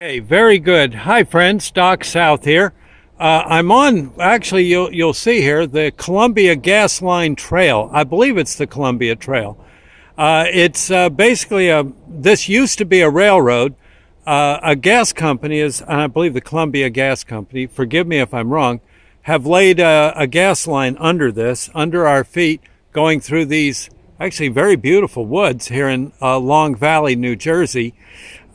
Hey, very good. Hi, friends. Doc South here. I'm on. Actually, you'll see here the Columbia Gas Line Trail. I believe it's the Columbia Trail. It's basically a. This used to be a railroad. A gas company is, and I believe the Columbia Gas Company. Forgive me if I'm wrong. Have laid a gas line under this, under our feet, going through these actually very beautiful woods here in Long Valley, New Jersey.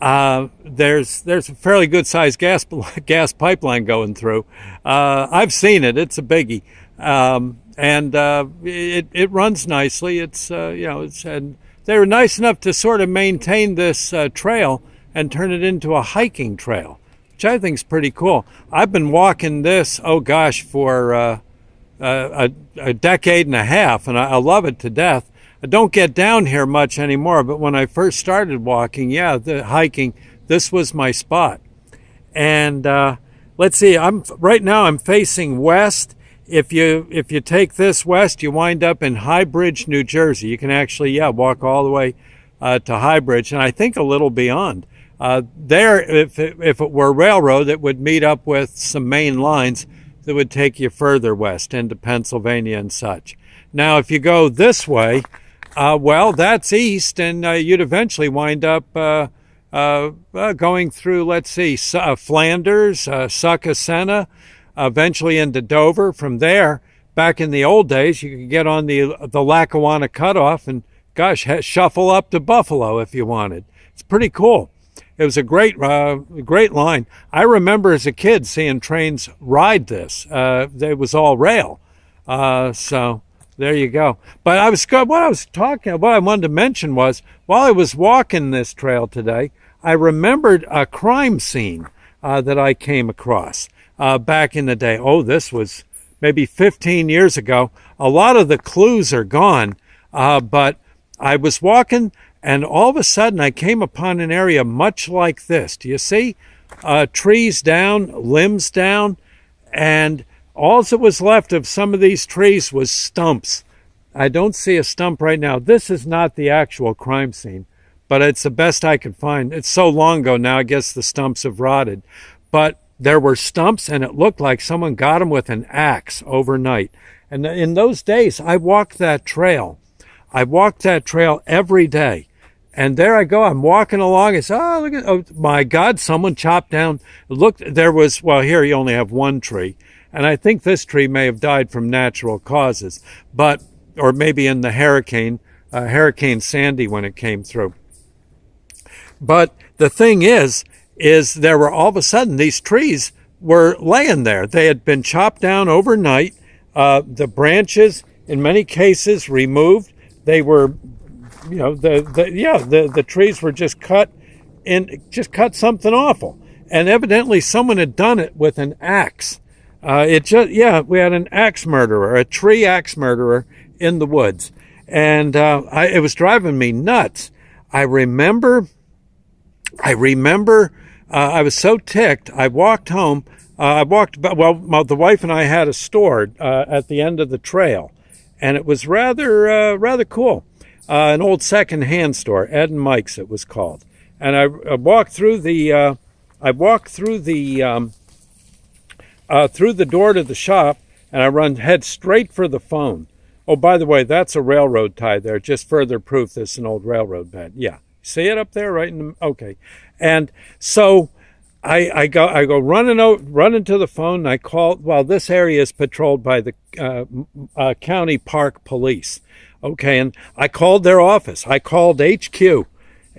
There's a fairly good sized gas pipeline going through. I've seen it. It's a biggie. And it runs nicely. And they were nice enough to sort of maintain this trail and turn it into a hiking trail, which I think is pretty cool. I've been walking this, oh gosh, for a decade and a half, and I love it to death. I don't get down here much anymore, but when I first started walking, the hiking, this was my spot. And let's see, right now I'm facing west. If you take this west, you wind up in High Bridge, New Jersey. You can actually walk all the way to High Bridge, and I think a little beyond. There, if it were railroad, it would meet up with some main lines that would take you further west into Pennsylvania and such. Now, if you go this way, that's east, and you'd eventually wind up going through, let's see, Flanders, Susquehanna, eventually into Dover. From there, back in the old days, you could get on the Lackawanna Cutoff and, gosh, shuffle up to Buffalo if you wanted. It's pretty cool. It was a great line. I remember as a kid seeing trains ride this. It was all rail. So there you go. But what I wanted to mention was, while I was walking this trail today, I remembered a crime scene that I came across back in the day. Oh, this was maybe 15 years ago. A lot of the clues are gone, but I was walking, and all of a sudden I came upon an area much like this. Do you see? Trees down, limbs down, and all that was left of some of these trees was stumps. I don't see a stump right now. This is not the actual crime scene, but it's the best I could find. It's so long ago now, I guess the stumps have rotted. But there were stumps, and it looked like someone got them with an axe overnight. And in those days, I walked that trail. I walked that trail every day. And there I go. I'm walking along. It's, oh my God, someone chopped down. Look, here you only have one tree. And I think this tree may have died from natural causes, or maybe in the Hurricane Sandy when it came through. But the thing is there were all of a sudden these trees were laying there. They had been chopped down overnight. The branches, in many cases, removed. They were, the trees were just cut something awful. And evidently someone had done it with an axe. We had an axe murderer, a tree axe murderer in the woods. And it was driving me nuts. I remember I was so ticked. I walked home. The wife and I had a store at the end of the trail, and it was rather cool. An old second-hand store, Ed and Mike's it was called. And I walked through the through the door to the shop, and I head straight for the phone. Oh, by the way, that's a railroad tie there, just further proof this is an old railroad bed. Yeah. See it up there, right in the, okay. And so I go running to the phone, and I call. Well, this area is patrolled by the county park police. Okay, and I called their office. I called HQ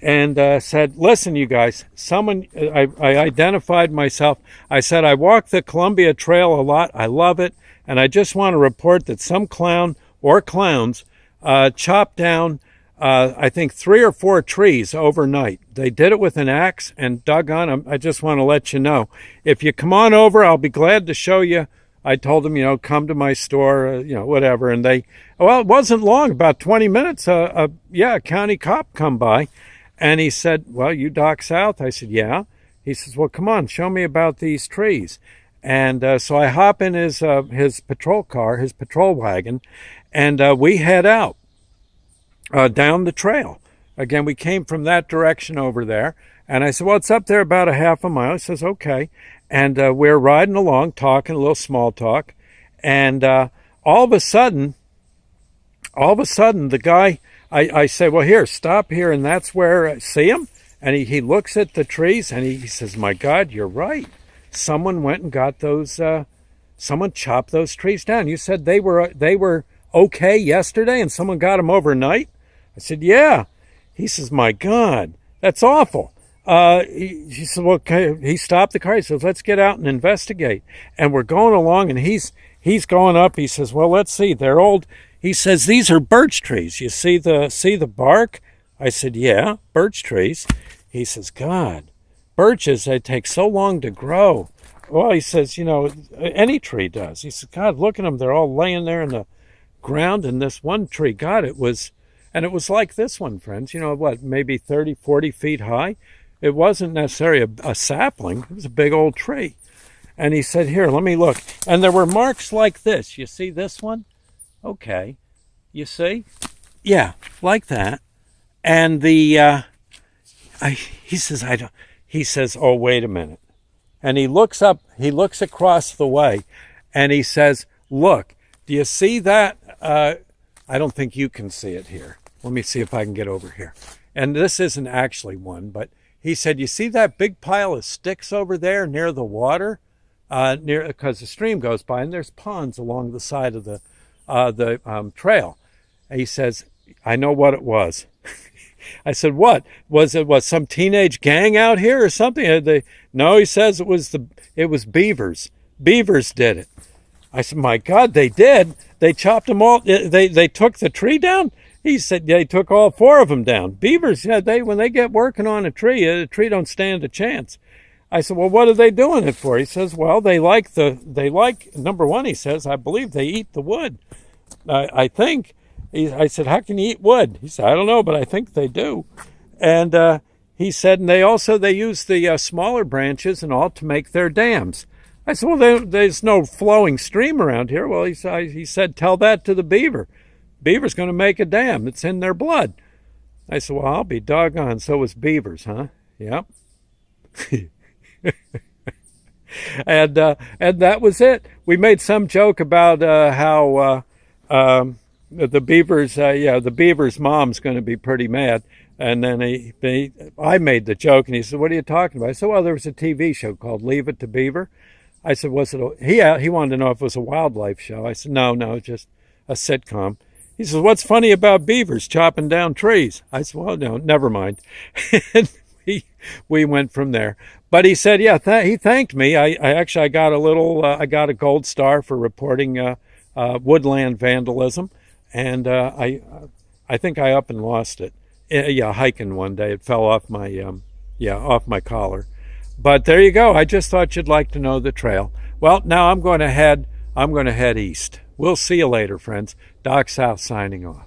and said, listen, you guys, I identified myself. I said, I walk the Columbia Trail a lot. I love it. And I just want to report that some clown or clowns chopped down, I think, 3 or 4 trees overnight. They did it with an axe, and doggone them, I just want to let you know. If you come on over, I'll be glad to show you. I told them, come to my store, whatever. And it wasn't long, about 20 minutes, a county cop come by. And he said, well, you Doc South? I said, yeah. He says, well, come on, show me about these trees. And so I hop in his patrol car, his patrol wagon, and we head out down the trail. Again, we came from that direction over there, And I said, well, it's up there about a half a mile. He says, okay. And we're riding along, talking, a little small talk. And all of a sudden, the guy, I say, well, here, stop here. And that's where, see him? And he looks at the trees and he says, my God, you're right. Someone went and got those, someone chopped those trees down. You said they were okay yesterday and someone got them overnight? I said, yeah. He says, my God, that's awful. He said, well, he stopped the car. He says, let's get out and investigate. And we're going along and he's going up. He says, well, let's see. They're old. He says, these are birch trees. You see the bark? I said, yeah, birch trees. He says, God, birches, they take so long to grow. Well, he says, any tree does. He says, God, look at them. They're all laying there in the ground. And this one tree, God, it was like this one, friends, maybe 30, 40 feet high. It wasn't necessarily a sapling. It was a big old tree. And he said, here, let me look. And there were marks like this. You see this one? Okay. You see? Yeah, like that. And he says, oh, wait a minute. And he looks across the way and he says, look, do you see that? I don't think you can see it here. Let me see if I can get over here. And this isn't actually one, but he said, you see that big pile of sticks over there near the water? Because the stream goes by and there's ponds along the side of the trail. And he says, I know what it was. I said, what? Was some teenage gang out here or something? No, he says it was beavers. Beavers did it. I said, my God, they did. They chopped them all. They took the tree down. He said they took all 4 of them down. Beavers, when they get working on a tree don't stand a chance. I said, well, what are they doing it for? He says, well, they like number one, he says, I believe they eat the wood. I think. I said, how can you eat wood? He said, I don't know, but I think they do. And he said, and they use the smaller branches and all to make their dams. I said, well, there's no flowing stream around here. Well, he said, tell that to the beaver. Beaver's going to make a dam. It's in their blood. I said, well, I'll be doggone. So was beavers, huh? Yep. And that was it. We made some joke about how the beaver's mom's going to be pretty mad. And then I made the joke, and he said, what are you talking about? I said, well, there was a TV show called Leave It to Beaver. I said, was it he wanted to know if it was a wildlife show. I said, no, just a sitcom. He says, what's funny about beavers chopping down trees? I said, well, no, never mind. And we went from there. But he said, yeah, he thanked me. I got I got a gold star for reporting woodland vandalism. And I think I up and lost it. Hiking one day. It fell off my collar. But there you go. I just thought you'd like to know the trail. Well, now I'm going to head east. We'll see you later, friends. Doc South signing off.